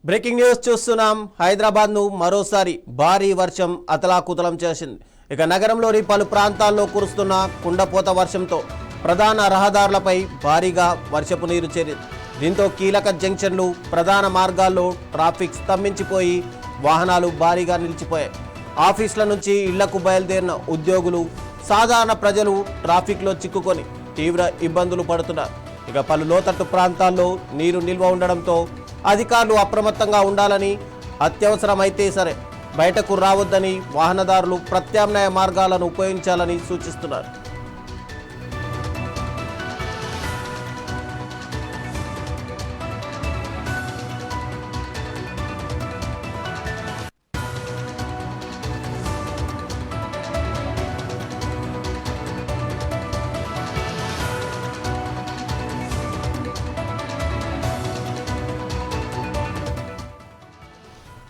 Breaking news చూస్తున్నాం. హైదరాబాద్ను మరోసారి భారీ వర్షం అతలాకుతలం చేసింది. ఇక నగరంలోని పలు ప్రాంతాల్లో కురుస్తున్న కుండపోత వర్షంతో ప్రధాన రహదారులపై భారీగా వర్షపు నీరు చేరింది. దీంతో కీలక జంక్షన్లు, ప్రధాన మార్గాల్లో ట్రాఫిక్ స్తంభించిపోయి వాహనాలు భారీగా నిలిచిపోయాయి. ఆఫీసుల నుంచి ఇళ్లకు బయలుదేరిన ఉద్యోగులు, సాధారణ ప్రజలు ట్రాఫిక్లో చిక్కుకొని తీవ్ర ఇబ్బందులు పడుతున్నారు. ఇక పలు లోతట్టు ప్రాంతాల్లో నీరు నిల్వ ఉండడంతో అధికారులు అప్రమత్తంగా ఉండాలని, అత్యవసరమైతే సరే బయటకు రావద్దని వాహనదారులు ప్రత్యామ్నాయ మార్గాలను ఉపయోగించాలని సూచిస్తున్నారు.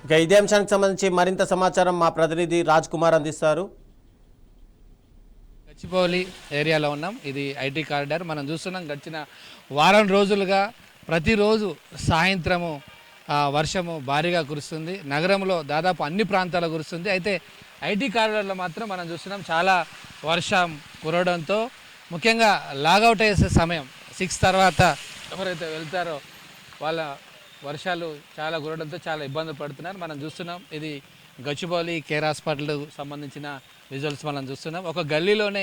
ఇక ఇదే అంశానికి సంబంధించి మరింత సమాచారం మా ప్రతినిధి రాజ్ కుమార్ అందిస్తారు. గచ్చిబౌలి ఏరియాలో ఉన్నాం. ఇది ఐటీ కారిడార్. మనం చూస్తున్నాం గడిచిన వారం రోజులుగా ప్రతిరోజు సాయంత్రము వర్షము భారీగా కురుస్తుంది. నగరంలో దాదాపు అన్ని ప్రాంతాల్లో కురుస్తుంది. అయితే ఐటీ కారిడార్లో మాత్రం మనం చూస్తున్నాం చాలా వర్షం కురవడంతో ముఖ్యంగా లాగౌట్ అయ్యే సమయం 6 తర్వాత ఎవరైతే వెళ్తారో వాళ్ళ వర్షాలు చాలా కురవడంతో చాలా ఇబ్బంది పడుతున్నారు. మనం చూస్తున్నాం ఇది గచ్చిబౌలి కేర్ హాస్పిటల్ సంబంధించిన విజువల్స్ మనం చూస్తున్నాం. ఒక గల్లీలోనే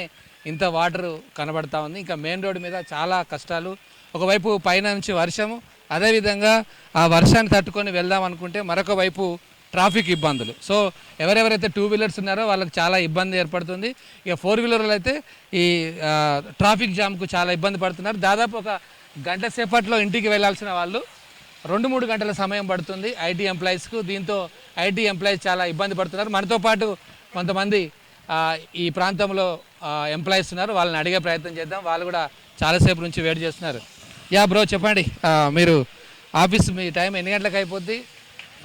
ఇంత వాటర్ కనబడతా ఉంది. ఇంకా మెయిన్ రోడ్డు మీద చాలా కష్టాలు. ఒకవైపు పైన నుంచి వర్షము, అదేవిధంగా ఆ వర్షాన్ని తట్టుకొని వెళ్దాం అనుకుంటే మరొక వైపు ట్రాఫిక్ ఇబ్బందులు. సో ఎవరెవరైతే 2 వీలర్స్ ఉన్నారో వాళ్ళకి చాలా ఇబ్బంది ఏర్పడుతుంది. ఇక 4 వీలర్లు అయితే ఈ ట్రాఫిక్ జామ్కు చాలా ఇబ్బంది పడుతున్నారు. దాదాపు ఒక గంట సేపట్లో ఇంటికి వెళ్ళాల్సిన వాళ్ళు 2-3 గంటల సమయం పడుతుంది ఐటీ ఎంప్లాయీస్కు. దీంతో ఐటీ ఎంప్లాయీస్ చాలా ఇబ్బంది పడుతున్నారు. మనతో పాటు కొంతమంది ఈ ప్రాంతంలో ఎంప్లాయీస్ ఉన్నారు. వాళ్ళని అడిగే ప్రయత్నం చేద్దాం. వాళ్ళు కూడా చాలాసేపు నుంచి వెయిట్ చేస్తున్నారు. యా బ్రో, చెప్పండి, మీరు ఆఫీస్ మీ టైం ఎన్ని గంటలకు అయిపోద్ది?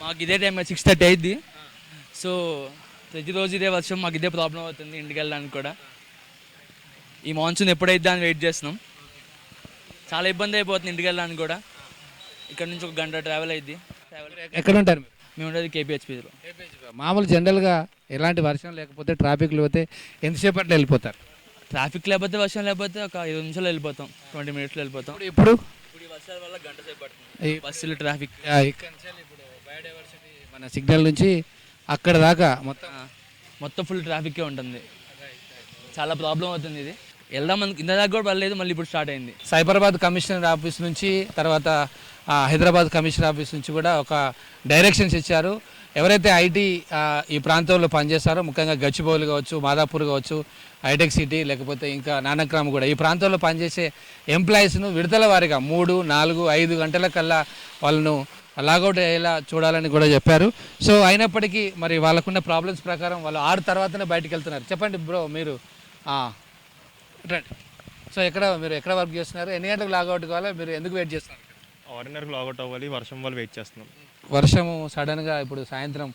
మాకు ఇదే టైం 6:30 అయింది. సో ప్రతిరోజు ఇదే వర్షం, మాకు ఇదే ప్రాబ్లం అవుతుంది ఇంటికి వెళ్ళడానికి కూడా. ఈ మాన్సూన్ ఎప్పుడైతే అని వెయిట్ చేస్తున్నాం. చాలా ఇబ్బంది అయిపోతుంది ఇంటికి వెళ్ళడానికి కూడా. ఇక్కడ నుంచి 1 గంట ట్రావెల్ అయింది. ఎక్కడ ఉంటారు మీరు? మేము ఉండేది కేపీహెచ్పీలో. మామూలు జనరల్గా ఎలాంటి వర్షం లేకపోతే ట్రాఫిక్ లేకపోతే ఎంతసేపట్లో వెళ్ళిపోతారు? ట్రాఫిక్ లేకపోతే వర్షం లేకపోతే ఒక 5 నిమిషాలు వెళ్ళిపోతాం, 20 మినిట్స్లో వెళ్ళిపోతాం. ఇప్పుడు ఈ వర్షాల వల్ల గంట సేపు పడుతుంది బస్సులు ట్రాఫిక్. ఇక్కడ ఇప్పుడు బయోడైవర్సిటీ మన సిగ్నల్ నుంచి అక్కడ దాకా మొత్తం ఫుల్ ట్రాఫిక్కే ఉంటుంది. చాలా ప్రాబ్లం అవుతుంది. ఇది వెళ్దాం ఇంత దాకా కూడా పర్లేదు, మళ్ళీ ఇప్పుడు స్టార్ట్ అయింది. సైబరాబాద్ కమిషనర్ ఆఫీస్ నుంచి, తర్వాత హైదరాబాద్ కమిషనర్ ఆఫీస్ నుంచి కూడా ఒక డైరెక్షన్స్ ఇచ్చారు. ఎవరైతే ఐటీ ఈ ప్రాంతంలో పనిచేస్తారో, ముఖ్యంగా గచ్చిబౌలి కావచ్చు, మాదాపూర్ కావచ్చు, హైటెక్ సిటీ, లేకపోతే ఇంకా నానక్రామ్ కూడా, ఈ ప్రాంతంలో పనిచేసే ఎంప్లాయీస్ను విడతల వారీగా 3, 4, 5 గంటల కల్లా వాళ్ళను లాగౌట్ అయ్యేలా చూడాలని కూడా చెప్పారు. సో అయినప్పటికీ మరి వాళ్ళకున్న ప్రాబ్లమ్స్ ప్రకారం వాళ్ళు 6 తర్వాతనే బయటకు వెళ్తున్నారు. చెప్పండి బ్రో, మీరు రండి. సో మీరు ఎక్కడ వర్క్ చేస్తున్నారు? ఎన్ని గంటలకు లాగౌట్ కావాలి? మీరు ఎందుకు వెయిట్ చేస్తున్నారు? 6:30కు లాగౌట్ అవ్వాలి, వర్షం వల్ల వెయిట్ చేస్తున్నాం. వర్షము సడన్గా ఇప్పుడు సాయంత్రం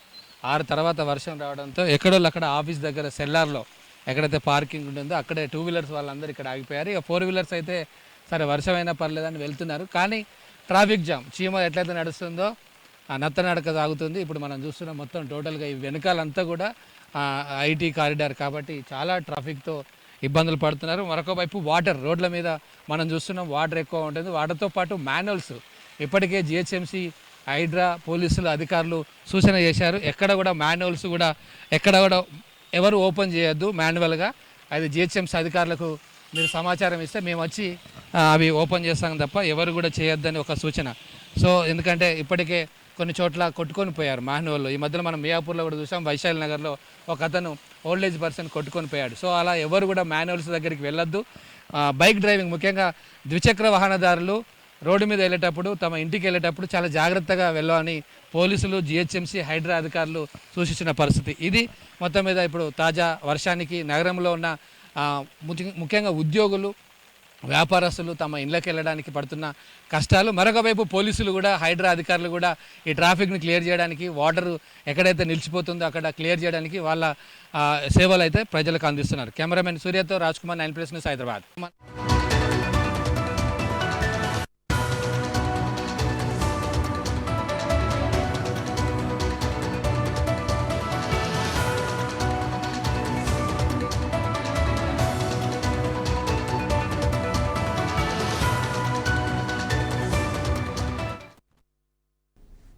6 తర్వాత వర్షం రావడంతో ఎక్కడోళ్ళు అక్కడ ఆఫీస్ దగ్గర సెల్లార్లో ఎక్కడైతే పార్కింగ్ ఉంటుందో అక్కడే 2 వీలర్స్ వాళ్ళందరూ ఇక్కడ ఆగిపోయారు. ఇక 4 వీలర్స్ అయితే సరే వర్షం అయినా పర్లేదని వెళ్తున్నారు. కానీ ట్రాఫిక్ జామ్ చీమ ఎట్లయితే నడుస్తుందో ఆ నత్తనడక సాగుతుంది. ఇప్పుడు మనం చూస్తున్నాం మొత్తం టోటల్గా ఈ వెనకాలంతా కూడా ఐటీ కారిడార్ కాబట్టి చాలా ట్రాఫిక్తో ఇబ్బందులు పడుతున్నారు. మరొక వైపు వాటర్, రోడ్ల మీద మనం చూస్తున్నాం వాటర్ ఎక్కువ ఉంటుంది. వాటర్తో పాటు మాన్యువల్స్ ఇప్పటికే జిహెచ్ఎంసీ, హైడ్రా, పోలీసులు అధికారులు సూచన చేశారు. ఎక్కడ కూడా మాన్యువల్స్ కూడా ఎక్కడ కూడా ఎవరు ఓపెన్ చేయొద్దు మాన్యువల్గా. అది జిహెచ్ఎంసీ అధికారులకు మీరు సమాచారం ఇస్తే మేము వచ్చి అవి ఓపెన్ చేస్తాం తప్ప ఎవరు కూడా చేయొద్దని ఒక సూచన. సో ఎందుకంటే ఇప్పటికే కొన్ని చోట్ల కొట్టుకొని పోయారు మాన్యువల్. ఈ మధ్యలో మనం మియాపూర్లో కూడా చూసాం, వైశాలి నగర్లో ఒక అతను ఓల్డ్ ఏజ్ పర్సన్ కొట్టుకొని పోయాడు. సో అలా ఎవరు కూడా మాన్యువల్స్ దగ్గరికి వెళ్ళొద్దు. బైక్ డ్రైవింగ్, ముఖ్యంగా ద్విచక్ర వాహనదారులు రోడ్డు మీద వెళ్ళేటప్పుడు, తమ ఇంటికి వెళ్ళేటప్పుడు చాలా జాగ్రత్తగా వెళ్ళాలని పోలీసులు, జిహెచ్ఎంసీ, హైడ్రా అధికారులు సూచించిన పరిస్థితి. ఇది మొత్తం మీద ఇప్పుడు తాజా వర్షానికి నగరంలో ఉన్న ముఖ్యంగా ఉద్యోగులు, వ్యాపారస్తులు తమ ఇళ్ళకి వెళ్ళడానికి పడుతున్న కష్టాలు. మరొక వైపు పోలీసులు కూడా, హైడ్రా అధికారులు కూడా ఈ ట్రాఫిక్ని క్లియర్ చేయడానికి, వాటర్ ఎక్కడైతే నిలిచిపోతుందో అక్కడ క్లియర్ చేయడానికి వాళ్ళ సేవలు అయితే ప్రజలకు అందిస్తున్నారు. కెమెరామెన్ సూర్యతో రాజ్ కుమార్, 9+ న్యూస్, హైదరాబాద్.